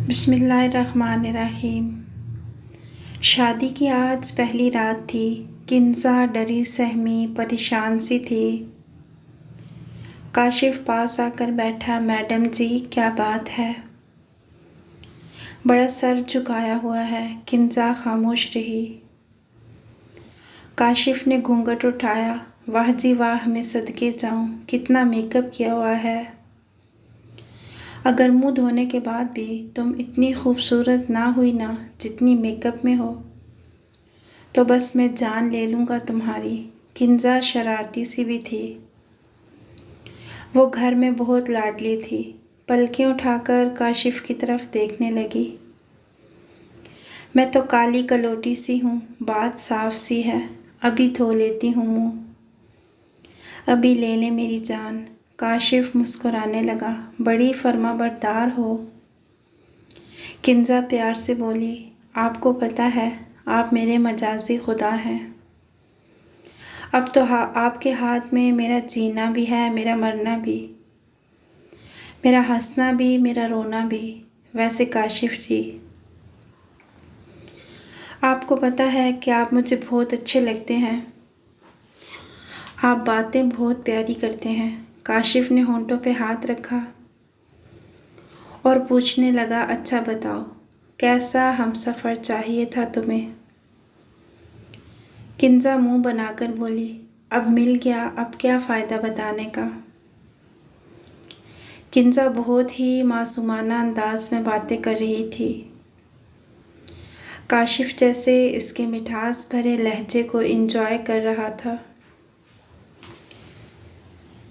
बिस्मिल्लाहिर्रहमानिर्रहीम। शादी की आज पहली रात थी। किंजा डरी सहमी परेशान सी थी। काशिफ पास आकर बैठा। मैडम जी क्या बात है? बड़ा सर झुकाया हुआ है। किंजा खामोश रही। काशिफ ने घूंघट उठाया। वाह जी वाह, मैं सदके जाऊं, कितना मेकअप किया हुआ है। अगर मुंह धोने के बाद भी तुम इतनी खूबसूरत ना हुई ना जितनी मेकअप में हो, तो बस मैं जान ले लूँगा तुम्हारी। किंजा शरारती सी भी थी। वो घर में बहुत लाडली थी। पलकें उठाकर काशिफ की तरफ देखने लगी। मैं तो काली कलोटी सी हूँ, बात साफ सी है। अभी धो लेती हूँ मुँह, अभी ले ले मेरी जान। काशिफ मुस्कुराने लगा। बड़ी फर्माबरदार हो। किंजा प्यार से बोली, आपको पता है आप मेरे मजाजी खुदा हैं। अब तो आपके हाथ में मेरा जीना भी है, मेरा मरना भी, मेरा हंसना भी, मेरा रोना भी। वैसे काशिफ जी, आपको पता है कि आप मुझे बहुत अच्छे लगते हैं। आप बातें बहुत प्यारी करते हैं। काशिफ ने होंठों पे हाथ रखा और पूछने लगा, अच्छा बताओ, कैसा हमसफ़र चाहिए था तुम्हें? किंजा मुंह बनाकर बोली, अब मिल गया, अब क्या फ़ायदा बताने का। किंजा बहुत ही मासूमाना अंदाज में बातें कर रही थी। काशिफ जैसे इसके मिठास भरे लहजे को एंजॉय कर रहा था।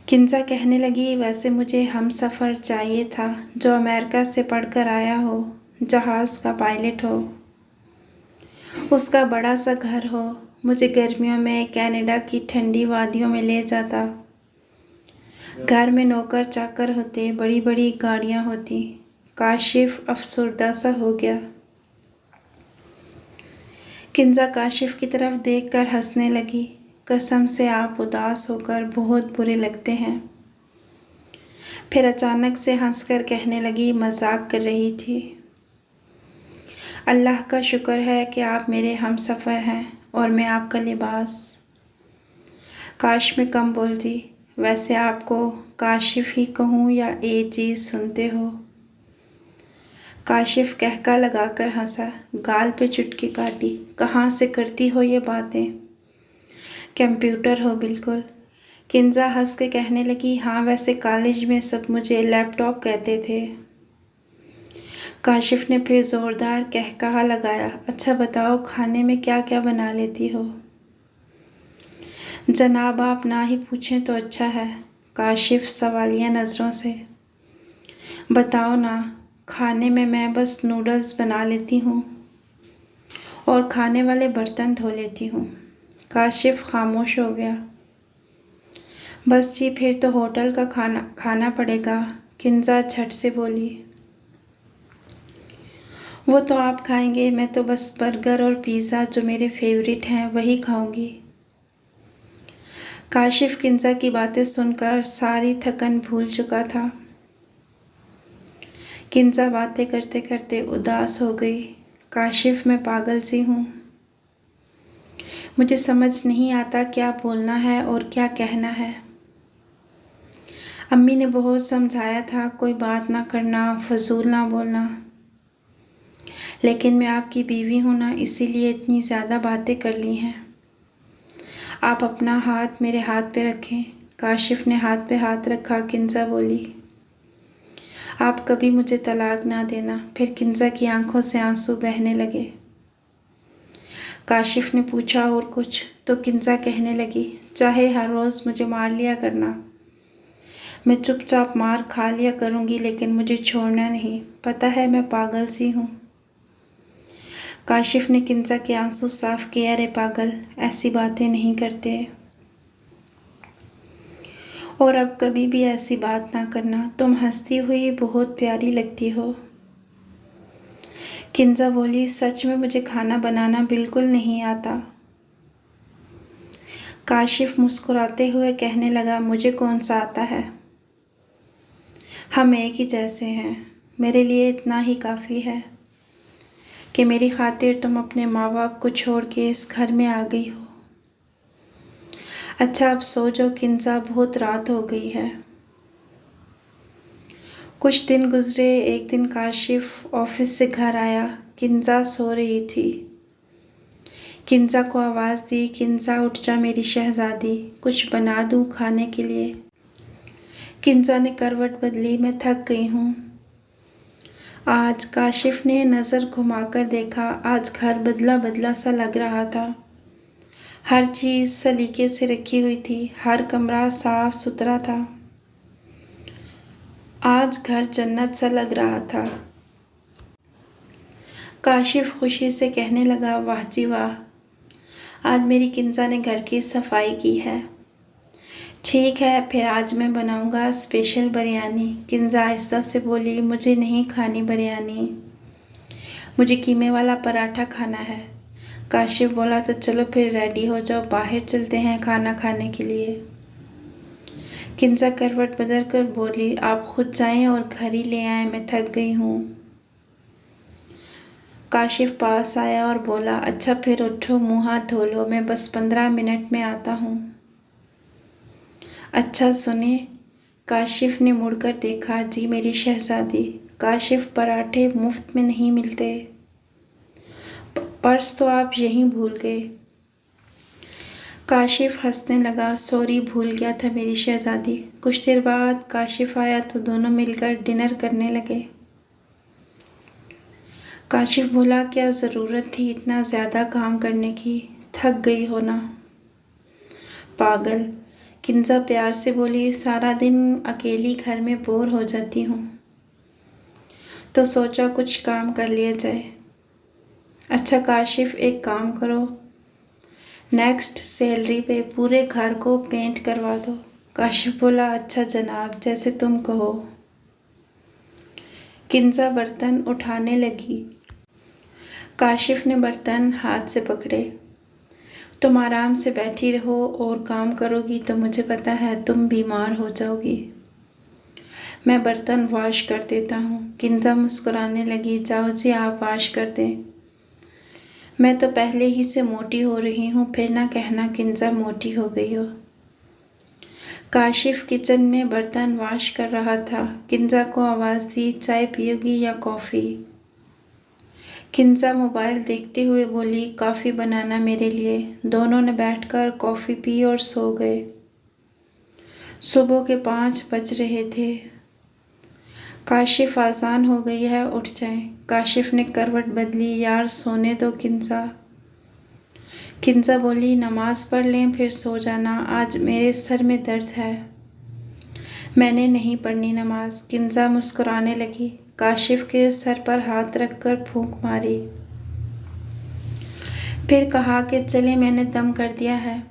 किंजा कहने लगी, वैसे मुझे हमसफ़र चाहिए था जो अमेरिका से पढ़कर आया हो, जहाज़ का पायलट हो, उसका बड़ा सा घर हो, मुझे गर्मियों में कनाडा की ठंडी वादियों में ले जाता। घर में नौकर चाकर होते, बड़ी बड़ी गाड़ियाँ होती। काशिफ अफसरदा सा हो गया। किंजा काशिफ की तरफ देखकर हंसने लगी। कसम से आप उदास होकर बहुत बुरे लगते हैं। फिर अचानक से हंसकर कहने लगी, मजाक कर रही थी। अल्लाह का शुक्र है कि आप मेरे हमसफ़र हैं और मैं आपका लिबास। काश मैं कम बोलती। वैसे आपको काशिफ ही कहूँ या ए चीज़ सुनते हो? काशिफ कहका लगाकर हंसा। गाल पे चुटकी काटी। कहाँ से करती हो ये बातें? कंप्यूटर हो बिल्कुल। किंजा हंस के कहने लगी, हाँ वैसे कॉलेज में सब मुझे लैपटॉप कहते थे। काशिफ ने फिर ज़ोरदार कहकहा लगाया। अच्छा बताओ, खाने में क्या क्या बना लेती हो? जनाब आप ना ही पूछें तो अच्छा है। काशिफ सवालिया नज़रों से। बताओ ना। खाने में मैं बस नूडल्स बना लेती हूँ और खाने वाले बर्तन धो लेती हूँ। काशिफ खामोश हो गया। बस जी, फिर तो होटल का खाना पड़ेगा। किंजा झट से बोली। वो तो आप खाएंगे, मैं तो बस बर्गर और पिज़्ज़ा जो मेरे फेवरेट हैं वही खाऊंगी। काशिफ किंजा की बातें सुनकर सारी थकन भूल चुका था। किंजा बातें करते करते उदास हो गई। काशिफ मैं पागल सी हूँ। मुझे समझ नहीं आता क्या बोलना है और क्या कहना है। अम्मी ने बहुत समझाया था, कोई बात ना करना, फजूल ना बोलना, लेकिन मैं आपकी बीवी हूँ ना, इसीलिए इतनी ज़्यादा बातें कर ली हैं। आप अपना हाथ मेरे हाथ पे रखें। काशिफ ने हाथ पे हाथ रखा। किंजा बोली, आप कभी मुझे तलाक ना देना। फिर किंजा की आंखों से आंसू बहने लगे। काशिफ ने पूछा, और कुछ? तो किंजा कहने लगी, चाहे हर रोज़ मुझे मार लिया करना, मैं चुपचाप मार खा लिया करूँगी, लेकिन मुझे छोड़ना नहीं। पता है मैं पागल सी हूँ। काशिफ ने किंजा के आंसू साफ किए। अरे पागल, ऐसी बातें नहीं करते, और अब कभी भी ऐसी बात ना करना। तुम हंसती हुई बहुत प्यारी लगती हो। किंजा बोली, सच में मुझे खाना बनाना बिल्कुल नहीं आता। काशिफ मुस्कुराते हुए कहने लगा, मुझे कौन सा आता है, हम एक ही जैसे हैं। मेरे लिए इतना ही काफ़ी है कि मेरी खातिर तुम अपने माँ बाप को छोड़ के इस घर में आ गई हो। अच्छा अब सो जाओ किंजा, बहुत रात हो गई है। कुछ दिन गुजरे। एक दिन काशिफ ऑफिस से घर आया। किंजा सो रही थी। किंजा को आवाज़ दी, किंजा उठ जा मेरी शहज़ादी, कुछ बना दूँ खाने के लिए। किंजा ने करवट बदली, मैं थक गई हूँ आज। काशिफ ने नज़र घुमाकर देखा। आज घर बदला बदला सा लग रहा था। हर चीज़ सलीके से रखी हुई थी। हर कमरा साफ सुथरा था। आज घर जन्नत सा लग रहा था। काशिफ खुशी से कहने लगा, वाह जी वाह, आज मेरी किंजा ने घर की सफाई की है। ठीक है, फिर आज मैं बनाऊंगा स्पेशल बिरयानी। किंजा आहिस्ता से बोली, मुझे नहीं खानी बिरयानी, मुझे कीमे वाला पराठा खाना है। काशिफ बोला, तो चलो फिर रेडी हो जाओ, बाहर चलते हैं खाना खाने के लिए। किंजा करवट बदल कर बोली, आप खुद जाएं और घर ही ले आएं, मैं थक गई हूँ। काशिफ पास आया और बोला, अच्छा फिर उठो, मुँह हाथ धो लो, मैं बस 15 मिनट में आता हूँ। अच्छा सुने। काशिफ ने मुड़कर देखा, जी मेरी शहज़ादी। काशिफ, पराठे मुफ्त में नहीं मिलते। पर्स तो आप यहीं भूल गए। काशिफ हंसने लगा, सॉरी, भूल गया था मेरी शहज़ादी। कुछ देर बाद काशिफ आया तो दोनों मिलकर डिनर करने लगे। काशिफ बोला, क्या ज़रूरत थी इतना ज़्यादा काम करने की, थक गई हो ना। पागल। किंजा प्यार से बोली, सारा दिन अकेली घर में बोर हो जाती हूँ, तो सोचा कुछ काम कर लिया जाए। अच्छा काशिफ, एक काम करो, नेक्स्ट सैलरी पे पूरे घर को पेंट करवा दो। काशिफ बोला, अच्छा जनाब, जैसे तुम कहो। किंजा बर्तन उठाने लगी। काशिफ ने बर्तन हाथ से पकड़े। तुम आराम से बैठी रहो और काम करोगी तो मुझे पता है तुम बीमार हो जाओगी। मैं बर्तन वॉश कर देता हूँ। किंजा मुस्कुराने लगी, जाओ जी आप वॉश कर दें, मैं तो पहले ही से मोटी हो रही हूँ, फिर ना कहना किंजा मोटी हो गई हो। काशिफ किचन में बर्तन वॉश कर रहा था। किंजा को आवाज़ दी, चाय पियोगी या कॉफ़ी। किंजा मोबाइल देखते हुए बोली, कॉफ़ी बनाना मेरे लिए। दोनों ने बैठकर कॉफ़ी पी और सो गए। सुबह के 5 बज रहे थे। काशिफ, आसान हो गई है, उठ जाएं। काशिफ ने करवट बदली, यार सोने दो किंजा। किंजा बोली, नमाज पढ़ लें फिर सो जाना, आज मेरे सर में दर्द है। मैंने नहीं पढ़नी नमाज। किंजा मुस्कुराने लगी। काशिफ के सर पर हाथ रखकर फूंक मारी, फिर कहा कि चले, मैंने दम कर दिया है,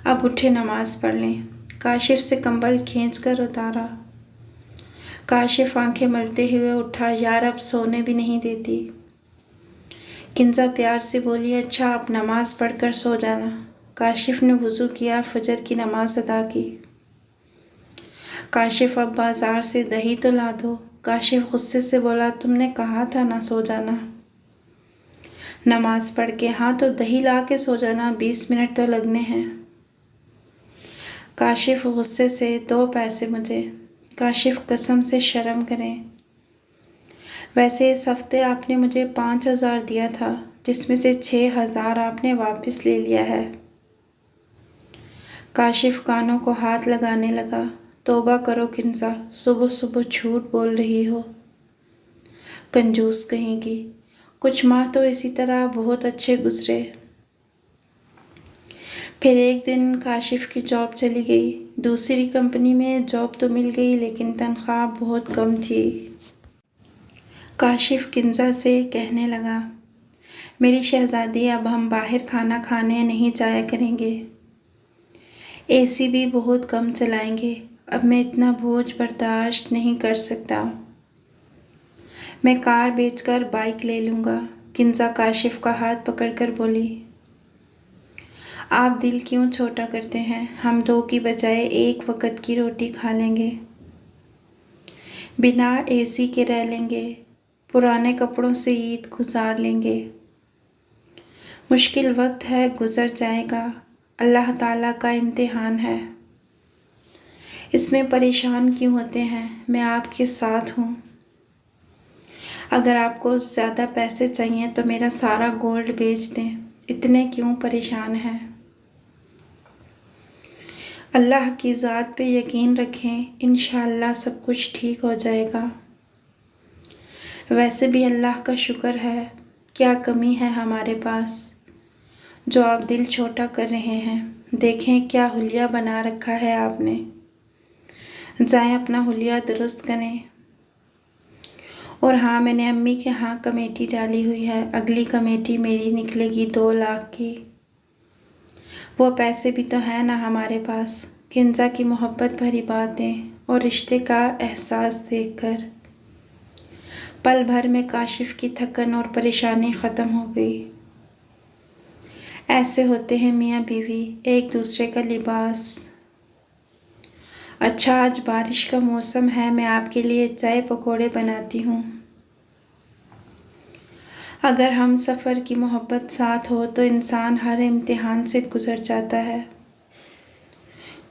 अब उठे नमाज पढ़ लें। काशिफ से कंबल खींचकर उतारा। काशिफ आंखें मलते हुए उठा, यार अब सोने भी नहीं देती। किंजा प्यार से बोली, अच्छा आप नमाज पढ़कर सो जाना। काशिफ ने वुज़ू किया, फजर की नमाज अदा की। काशिफ, अब बाज़ार से दही तो ला दो। काशिफ गुस्से से बोला, तुमने कहा था ना सो जाना। नमाज पढ़ के, हाँ तो दही ला के सो जाना, 20 मिनट तो लगने हैं। काशिफ गुस्से से, 2 पैसे मुझे। काशिफ, कसम से शर्म करें, वैसे इस हफ्ते आपने मुझे 5,000 दिया था, जिसमें से 6,000 आपने वापस ले लिया है। काशिफ कानों को हाथ लगाने लगा, तौबा करो किंजा, सुबह सुबह झूठ बोल रही हो, कंजूस कहेंगी। कुछ माह तो इसी तरह बहुत अच्छे गुजरे। फिर एक दिन काशिफ की जॉब चली गई। दूसरी कंपनी में जॉब तो मिल गई लेकिन तनख्वाह बहुत कम थी। काशिफ किंजा से कहने लगा, मेरी शहज़ादी, अब हम बाहर खाना खाने नहीं जाया करेंगे, एसी भी बहुत कम चलाएंगे, अब मैं इतना बोझ बर्दाश्त नहीं कर सकता, मैं कार बेचकर बाइक ले लूँगा। किंजा काशिफ का हाथ पकड़कर बोली, आप दिल क्यों छोटा करते हैं, हम 2 की बजाय 1 वक्त की रोटी खा लेंगे। बिना एसी के रह लेंगे, पुराने कपड़ों से ईद गुजार लेंगे। मुश्किल वक्त है गुज़र जाएगा, अल्लाह ताला का इम्तिहान है। इसमें परेशान क्यों होते हैं, मैं आपके साथ हूँ। अगर आपको ज़्यादा पैसे चाहिए तो मेरा सारा गोल्ड बेच दें, इतने क्यों परेशान हैं। अल्लाह की ज़ात पे यकीन रखें, इंशाअल्लाह सब कुछ ठीक हो जाएगा। वैसे भी अल्लाह का शुक्र है, क्या कमी है हमारे पास जो आप दिल छोटा कर रहे हैं। देखें क्या हुलिया बना रखा है आपने, जाएं अपना हुलिया दुरुस्त करें। और हाँ, मैंने अम्मी के यहाँ कमेटी डाली हुई है, अगली कमेटी मेरी निकलेगी 2 लाख की। वो पैसे भी तो हैं ना हमारे पास। किंजा की मोहब्बत भरी बातें और रिश्ते का एहसास देखकर पल भर में काशिफ की थकन और परेशानी ख़त्म हो गई। ऐसे होते हैं मियाँ बीवी, एक दूसरे का लिबास। अच्छा, आज बारिश का मौसम है, मैं आपके लिए चाय पकौड़े बनाती हूँ। अगर हम सफ़र की मोहब्बत साथ हो तो इंसान हर इम्तिहान से गुज़र जाता है।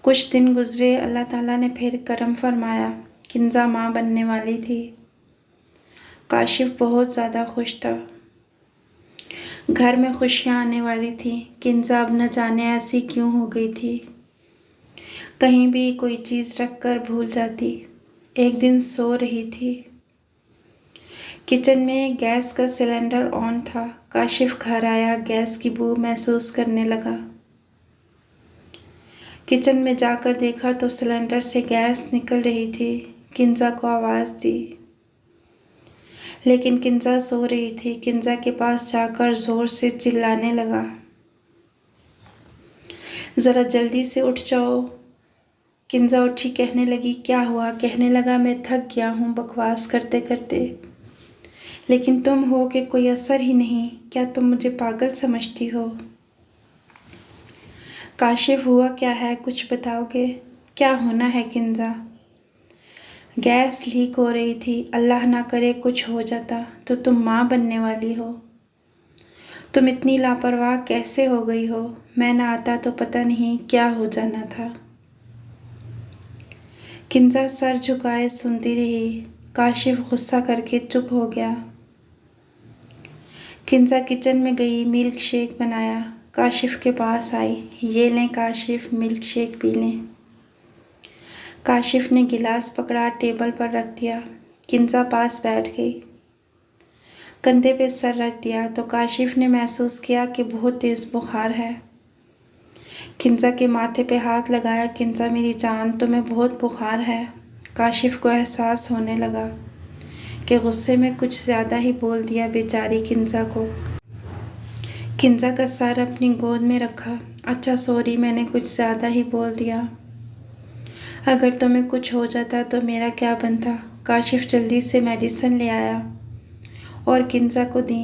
कुछ दिन गुज़रे, अल्लाह ताला ने फिर करम फरमाया। किंजा माँ बनने वाली थी। काशिफ बहुत ज़्यादा खुश था। घर में खुशियाँ आने वाली थी। किंजा अब न जाने ऐसी क्यों हो गई थी, कहीं भी कोई चीज़ रख कर भूल जाती। एक दिन सो रही थी, किचन में गैस का सिलेंडर ऑन था। काशिफ घर आया, गैस की बू महसूस करने लगा। किचन में जाकर देखा तो सिलेंडर से गैस निकल रही थी। किंजा को आवाज़ दी, लेकिन किंजा सो रही थी। किंजा के पास जाकर ज़ोर से चिल्लाने लगा, ज़रा जल्दी से उठ जाओ। किंजा उठी, कहने लगी, क्या हुआ। कहने लगा, मैं थक गया हूँ बकवास करते करते, लेकिन तुम हो के कोई असर ही नहीं। क्या तुम मुझे पागल समझती हो। काशिफ, हुआ क्या है, कुछ बताओगे। क्या होना है किंजा। गैस लीक हो रही थी, अल्लाह ना करे कुछ हो जाता तो तुम माँ बनने वाली हो। तुम इतनी लापरवाह कैसे हो गई हो। मैं ना आता तो पता नहीं क्या हो जाना था। किंजा सर झुकाए सुनती रही। काशिफ गुस्सा करके चुप हो गया। किंजा किचन में गई, मिल्क शेक बनाया। काशिफ के पास आई, ये लें काशिफ, मिल्क शेक पी लें। काशिफ ने गिलास पकड़ा, टेबल पर रख दिया। किंजा पास बैठ गई, कंधे पे सर रख दिया तो काशिफ ने महसूस किया कि बहुत तेज़ बुखार है। किंजा के माथे पे हाथ लगाया। किंजा मेरी जान, तुम्हें बहुत बुखार है। काशिफ को एहसास होने लगा कि गुस्से में कुछ ज़्यादा ही बोल दिया बेचारी किंजा को। किंजा का सर अपनी गोद में रखा। अच्छा सॉरी, मैंने कुछ ज़्यादा ही बोल दिया। अगर तुम्हें कुछ हो जाता तो मेरा क्या बनता। काशिफ जल्दी से मेडिसिन ले आया और किंजा को दी।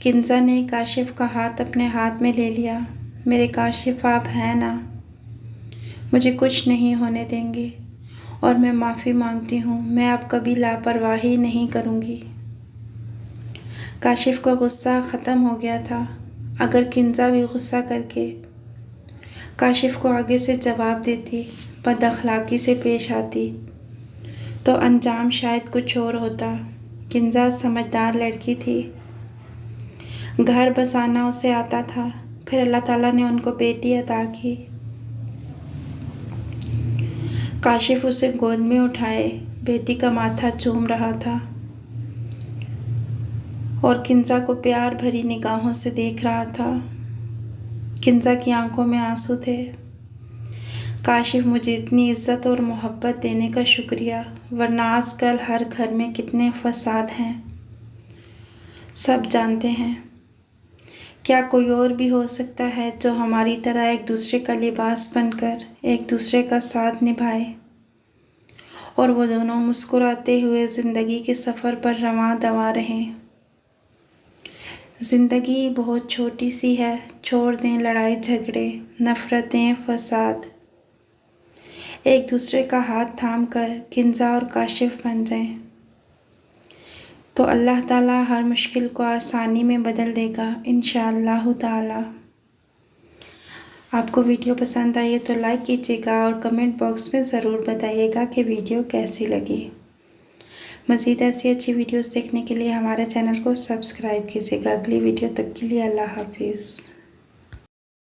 किंजा ने काशिफ का हाथ अपने हाथ में ले लिया। मेरे काशिफ, आप हैं ना, मुझे कुछ नहीं होने देंगे और मैं माफ़ी मांगती हूँ। मैं अब कभी लापरवाही नहीं करूँगी। काशिफ का गुस्सा ख़त्म हो गया था। अगर किंजा भी गुस्सा करके काशिफ को आगे से जवाब देती, बदअखलाक़ी से पेश आती, तो अंजाम शायद कुछ और होता। किंजा समझदार लड़की थी, घर बसाना उसे आता था। फिर अल्लाह ताला ने उनको बेटी अता की। काशिफ उसे गोद में उठाए बेटी का माथा चूम रहा था और किंजा को प्यार भरी निगाहों से देख रहा था। किंजा की आंखों में आंसू थे। काशिफ, मुझे इतनी इज्जत और मोहब्बत देने का शुक्रिया, वरना आजकल हर घर में कितने फसाद हैं, सब जानते हैं। क्या कोई और भी हो सकता है जो हमारी तरह एक दूसरे का लिबास बनकर एक दूसरे का साथ निभाए और वो दोनों मुस्कुराते हुए ज़िंदगी के सफ़र पर रवां दवा रहें। ज़िंदगी बहुत छोटी सी है, छोड़ दें लड़ाई झगड़े, नफ़रतें, फसाद। एक दूसरे का हाथ थाम कर किंजा और काशिफ बन जाएं, तो अल्लाह ताला हर मुश्किल को आसानी में बदल देगा इंशाअल्लाह ताला। आपको वीडियो पसंद आई है तो लाइक कीजिएगा और कमेंट बॉक्स में ज़रूर बताइएगा कि वीडियो कैसी लगी। मज़ीद ऐसी अच्छी वीडियोस देखने के लिए हमारे चैनल को सब्सक्राइब कीजिएगा। अगली वीडियो तक के लिए अल्लाह हाफिज़।